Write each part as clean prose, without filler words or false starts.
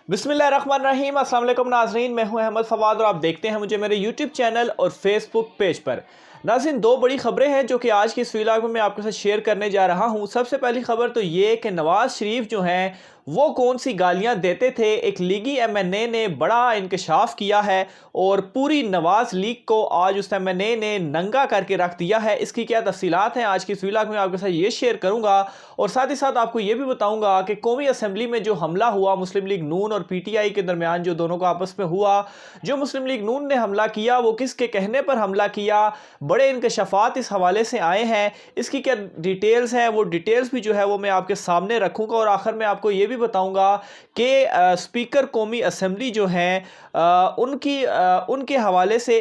बिस्मिल्लाहिर्रहमानिर्रहीम। अस्सलाम वालेकुम नाज़रीन, मैं हूं अहमद फवाद और आप देखते हैं मुझे मेरे यूट्यूब चैनल और फेसबुक पेज पर। नाज़रीन, दो बड़ी खबरें हैं जो कि आज की इस व्लॉग में मैं आपके साथ शेयर करने जा रहा हूं। सबसे पहली खबर तो ये कि नवाज़ शरीफ जो हैं वो कौन सी गालियां देते थे। एक लीगी एमएनए ने बड़ा इंकशाफ किया है और पूरी नवाज़ लीग को आज उस एमएनए ने नंगा करके रख दिया है। इसकी क्या तफसीलात हैं आज की इस व्लॉग में आपके साथ ये शेयर करूंगा और साथ ही साथ आपको ये भी बताऊंगा कि कौमी असम्बली में जो हमला हुआ मुस्लिम लीग नून और पीटीआई के दरमियान, जो दोनों को आपस में हुआ, जो मुस्लिम लीग नून ने हमला किया वो किसके कहने पर हमला किया, बड़े इंकशाफात इस हवाले से आए हैं। इसकी क्या डिटेल्स हैं, वो डिटेल्स भी जो है वो मैं आपके सामने रखूंगा और आखिर में आपको ये भी बताऊंगा कि स्पीकर कौमी असम्बली जो हैं उनके हवाले से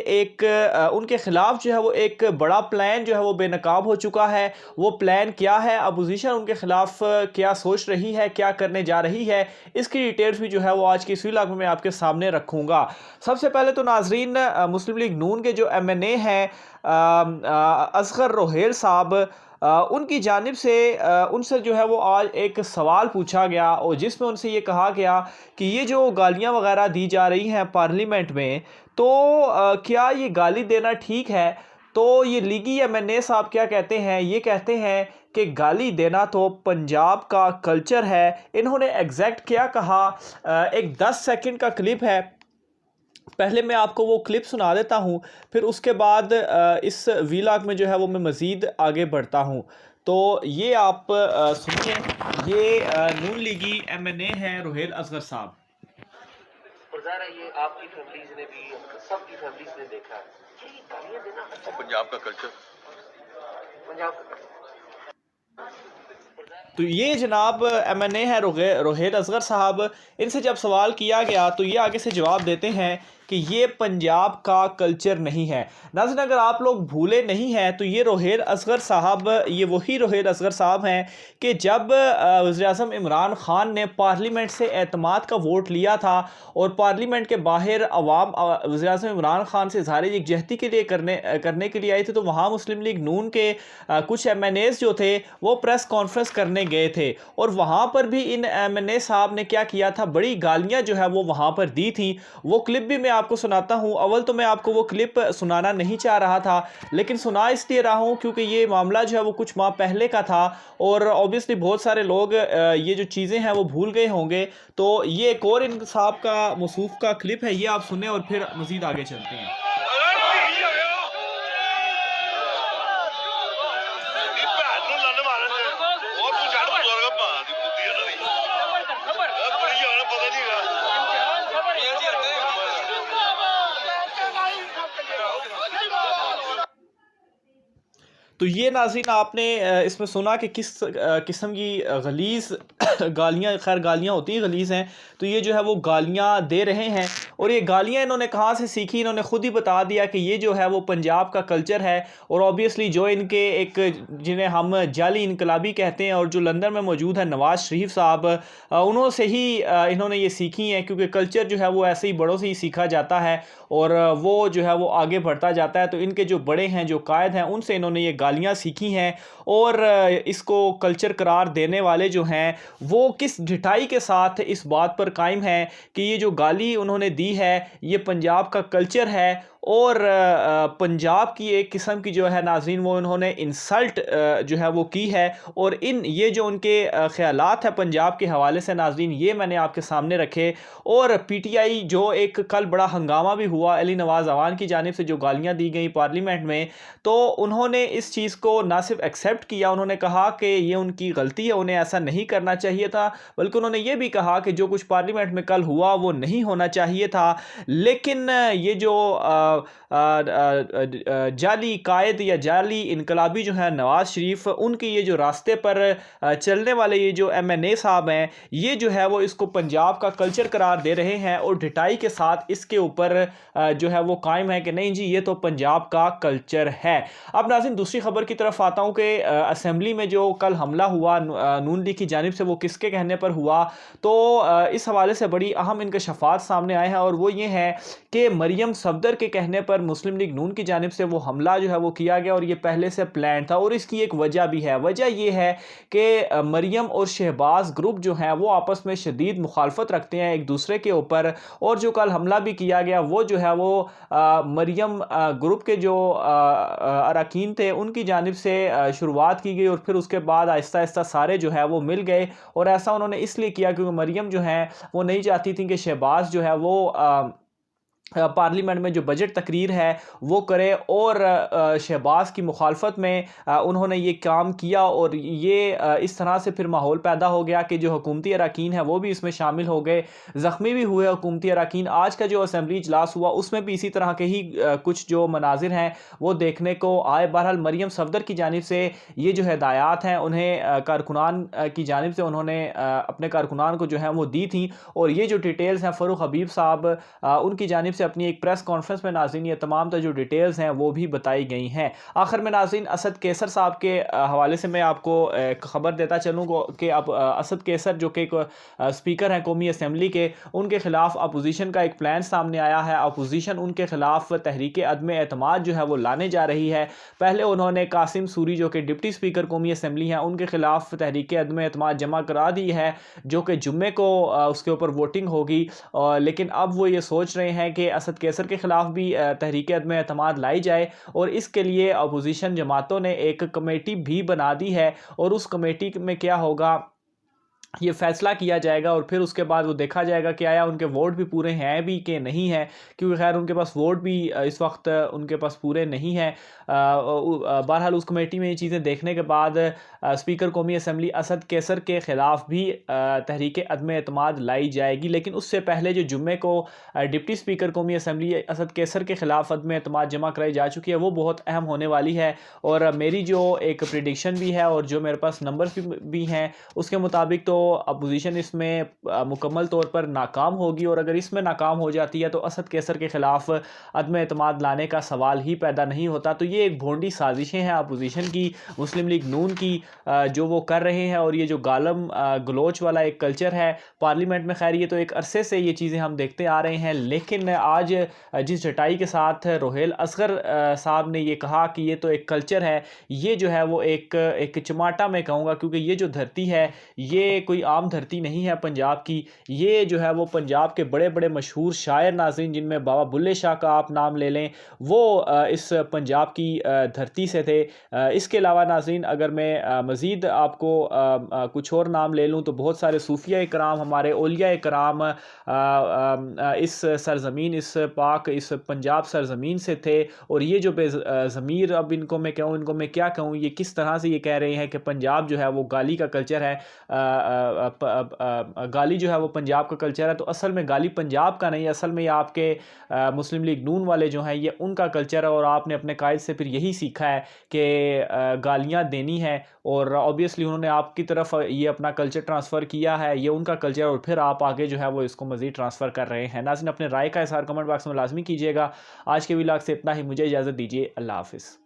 उनके खिलाफ जो है वो एक बड़ा प्लान जो है वो बेनकाब हो चुका है। वो प्लान क्या है, अपोजिशन उनके खिलाफ क्या सोच रही है, क्या करने जा रही है, इसकी डिटेल्स भी जो है वो आज की इस व्लॉग में मैं आपके सामने रखूंगा। सबसे पहले तो नाजरीन, मुस्लिम लीग नून के जो एमएनए हैं असगर रोहेल साहब, उनकी जानिब से उनसे जो है वो आज एक सवाल पूछा गया और जिसमें उनसे ये कहा गया कि ये जो गालियां वगैरह दी जा रही हैं पार्लियामेंट में, तो क्या ये गाली देना ठीक है। तो ये लीगी एमएनए साहब क्या कहते हैं, ये कहते हैं कि गाली देना तो पंजाब का कल्चर है। इन्होंने एग्जैक्ट क्या कहा, एक 10 सेकंड का क्लिप है, पहले मैं आपको वो क्लिप सुना देता हूँ, फिर उसके बाद इस व्लॉग में जो है वो मैं मज़ीद आगे बढ़ता हूँ। तो ये आप सुनिए, ये नून लीगी एमएनए हैं रोहेल असगर साहब। और ज़ाहिर है ये आपकी फैमिलीज ने भी, सबकी फैमिलीज ने देखा है कि गालियाँ देना अच्छा पंजाब का कल्चर, पंजाब का तो ये जनाब एमएनए है रोहेल असगर साहब। इनसे जब सवाल किया गया तो ये आगे से जवाब देते हैं कि ये पंजाब का कल्चर नहीं है। नाज़रीन, अगर आप लोग भूले नहीं हैं तो ये रोहेल असगर साहब, ये वही रोहेल असगर साहब हैं कि जब वज़ीर-ए-आज़म इमरान ख़ान ने पार्लियामेंट से एतमाद का वोट लिया था और पार्लियामेंट के बाहर अवाम वज़ीर-ए-आज़म इमरान ख़ान से इज़हार यकजहती के लिए करने के लिए आए थे, तो वहाँ मुस्लिम लीग नून के कुछ एमएनएज़ जो थे वो प्रेस कॉन्फ्रेंस करने गए थे और वहाँ पर भी इन एमएनए साहब ने क्या किया था, बड़ी गालियाँ जो है वो वहाँ पर दी थी। वो क्लिप भी मैं आपको सुनाता हूँ। अव्वल तो मैं आपको वो क्लिप सुनाना नहीं चाह रहा था, लेकिन सुना इसलिए रहा हूँ क्योंकि ये मामला जो है वो कुछ माह पहले का था और ऑब्वियसली बहुत सारे लोग ये जो चीज़ें हैं वो भूल गए होंगे। तो ये एक और इन साहब का मौसूफ का क्लिप है, ये आप सुने और फिर मज़ीद आगे चलते हैं। तो ये नाज़रीन आपने इसमें सुना कि किस किस्म की गलीज़ गालियाँ, खैर गालियाँ होती हैं गलीज़ हैं, तो ये जो है वो गालियाँ दे रहे हैं और ये गालियाँ इन्होंने कहाँ से सीखी, इन्होंने ख़ुद ही बता दिया कि ये जो है वो पंजाब का कल्चर है। और ऑब्वियसली जो इनके एक, जिन्हें हम जाली इनकलाबी कहते हैं और जो लंदन में मौजूद है नवाज़ शरीफ साहब, उन्हों से ही इन्होंने ये सीखी हैं, क्योंकि कल्चर जो है वो ऐसे ही बड़ों से ही सीखा जाता है और वो जो है वो आगे बढ़ता जाता है। तो इनके जो बड़े हैं, जो कायद हैं, उनसे इन्होंने ये गालियाँ सीखी हैं और इसको कल्चर करार देने वाले जो हैं वो किस ढिठाई के साथ इस बात पर कायम हैं कि ये जो गाली उन्होंने दी है ये पंजाब का कल्चर है और पंजाब की एक किस्म की जो है नाज़रीन वो इन्होंने इंसल्ट जो है वो की है। और ये जो उनके ख़यालात है पंजाब के हवाले से नाज़रीन, ये मैंने आपके सामने रखे। और पीटीआई जो एक कल बड़ा हंगामा भी हुआ अली नवाज़ अवान की जानिब से जो गालियाँ दी गई पार्लियामेंट में, तो उन्होंने इस चीज़ को ना सिर्फ एक्सेप्ट किया, उन्होंने कहा कि ये उनकी गलती है, उन्हें ऐसा नहीं करना चाहिए था, बल्कि उन्होंने ये भी कहा कि जो कुछ पार्लियामेंट में कल हुआ वो नहीं होना चाहिए था। लेकिन ये जो जाली कायद या जाली इनकलाबी जो है नवाज़ शरीफ, उनके ये जो रास्ते पर चलने वाले ये जो एमएनए साहब हैं, ये जो है वो इसको पंजाब का कल्चर करार दे रहे हैं और ढिठाई के साथ इसके ऊपर जो है वो कायम है कि नहीं जी ये तो पंजाब का कल्चर है। अब नाज़रीन दूसरी खबर की तरफ आता हूँ कि असेंबली में जो कल हमला हुआ नून लीग की जानिब से, वो किसके कहने पर हुआ, तो इस हवाले से बड़ी अहम इंकशाफात सामने आए हैं और वो ये हैं कि मरियम सफदर के کہنے پر مسلم لیگ نون کی جانب سے وہ حملہ جو ہے وہ کیا گیا، اور یہ پہلے سے پلان تھا، اور اس کی ایک وجہ بھی ہے۔ وجہ یہ ہے کہ مریم اور شہباز گروپ جو ہیں وہ آپس میں شدید مخالفت رکھتے ہیں ایک دوسرے کے اوپر، اور جو کل حملہ بھی کیا گیا وہ جو ہے وہ مریم گروپ کے جو اراکین تھے ان کی جانب سے شروعات کی گئی، اور پھر اس کے بعد آہستہ آہستہ سارے جو ہے وہ مل گئے، اور ایسا انہوں نے اس لیے کیا کیونکہ مریم جو ہیں وہ نہیں چاہتی تھیں کہ شہباز جو ہے وہ پارلیمنٹ میں جو بجٹ تقریر ہے وہ کرے، اور شہباز کی مخالفت میں انہوں نے یہ کام کیا، اور یہ اس طرح سے پھر ماحول پیدا ہو گیا کہ جو حکومتی اراکین ہیں وہ بھی اس میں شامل ہو گئے، زخمی بھی ہوئے حکومتی اراکین۔ آج کا جو اسمبلی اجلاس ہوا اس میں بھی اسی طرح کے ہی کچھ جو مناظر ہیں وہ دیکھنے کو آئے۔ بہرحال مریم صفدر کی جانب سے یہ جو ہدایات ہیں انہیں کارکنان کی جانب سے انہوں نے اپنے کارکنان کو جو ہے وہ دی تھیں، اور یہ جو ڈیٹیلز ہیں فاروق حبیب صاحب ان کی جانب سے اپنی ایک پریس کانفرنس میں ناظرین یہ تمام جو ڈیٹیلز ہیں وہ بھی بتائی گئی ہیں۔ آخر میں ناظرین اسد کیسر صاحب کے حوالے سے میں آپ کو ایک خبر دیتا چلوں کہ اب اسد کیسر جو کہ ایک اسپیکر ہیں قومی اسمبلی کے، ان کے خلاف اپوزیشن کا ایک پلان سامنے آیا ہے۔ اپوزیشن ان کے خلاف تحریک عدم اعتماد جو ہے وہ لانے جا رہی ہے۔ پہلے انہوں نے قاسم سوری جو کہ ڈپٹی اسپیکر قومی اسمبلی ہیں ان کے خلاف تحریک عدم اعتماد جمع کرا دی ہے، جو کہ جمعے کو اس کے اوپر ووٹنگ ہوگی، لیکن اب وہ یہ سوچ رہے ہیں کہ اسد کیسر کے خلاف بھی تحریک عدم اعتماد لائی جائے، اور اس کے لیے اپوزیشن جماعتوں نے ایک کمیٹی بھی بنا دی ہے، اور اس کمیٹی میں کیا ہوگا یہ فیصلہ کیا جائے گا، اور پھر اس کے بعد وہ دیکھا جائے گا کہ آیا ان کے ووٹ بھی پورے ہیں بھی کہ نہیں ہیں، کیونکہ خیر ان کے پاس ووٹ بھی اس وقت ان کے پاس پورے نہیں ہیں۔ بہرحال اس کمیٹی میں یہ چیزیں دیکھنے کے بعد اسپیکر قومی اسمبلی اسد کیسر کے خلاف بھی تحریک عدم اعتماد لائی جائے گی، لیکن اس سے پہلے جو جمعے کو ڈپٹی اسپیکر قومی اسمبلی اسد کیسر کے خلاف عدم اعتماد جمع کرائی جا چکی ہے وہ بہت اہم ہونے والی ہے، اور میری جو ایک پریڈکشن بھی ہے اور جو میرے پاس نمبرز بھی ہیں اس کے مطابق تو اپوزیشن اس میں مکمل طور پر ناکام ہوگی، اور اگر اس میں ناکام ہو جاتی ہے تو اسد کیسر کے خلاف عدم اعتماد لانے کا سوال ہی پیدا نہیں ہوتا۔ تو یہ ایک بھونڈی سازشیں ہیں اپوزیشن کی، مسلم لیگ نون کی، جو وہ کر رہے ہیں، اور یہ جو گالم گلوچ والا ایک کلچر ہے پارلیمنٹ میں، خیر یہ تو ایک عرصے سے یہ چیزیں ہم دیکھتے آ رہے ہیں، لیکن آج جس ڈٹائی کے ساتھ روہیل اصغر صاحب نے یہ کہا کہ یہ تو ایک کلچر ہے، یہ جو ہے وہ ایک چماٹا میں کہوں گا، کیونکہ یہ جو دھرتی ہے یہ کوئی عام دھرتی نہیں ہے پنجاب کی، یہ جو ہے وہ پنجاب کے بڑے بڑے مشہور شاعر ناظرین جن میں بابا بلے شاہ کا آپ نام لے لیں وہ اس پنجاب کی دھرتی سے تھے۔ اس کے علاوہ ناظرین اگر میں مزید آپ کو کچھ اور نام لے لوں تو بہت سارے صوفیہ کرام، ہمارے اولیاء کرام اس سرزمین، اس پاک اس پنجاب سرزمین سے تھے، اور یہ جو بے ضمیر اب ان کو میں کیا کہوں، یہ کس طرح سے یہ کہہ رہے ہیں کہ پنجاب جو ہے وہ گالی کا کلچر ہے، گالی جو ہے وہ پنجاب کا کلچر ہے، تو اصل میں گالی پنجاب کا نہیں، اصل میں یہ آپ کے مسلم لیگ نون والے جو ہیں یہ ان کا کلچر ہے، اور آپ نے اپنے قائد سے پھر یہی سیکھا ہے کہ گالیاں دینی ہیں، اور اوبیسلی انہوں نے آپ کی طرف یہ اپنا کلچر ٹرانسفر کیا ہے، یہ ان کا کلچر، اور پھر آپ آگے جو ہے وہ اس کو مزید ٹرانسفر کر رہے ہیں۔ ناظرین اپنے رائے کا اظہار کمنٹ باکس میں لازمی کیجیے گا۔ آج کے ولاگ سے اتنا ہی، مجھے اجازت دیجیے، اللہ حافظ۔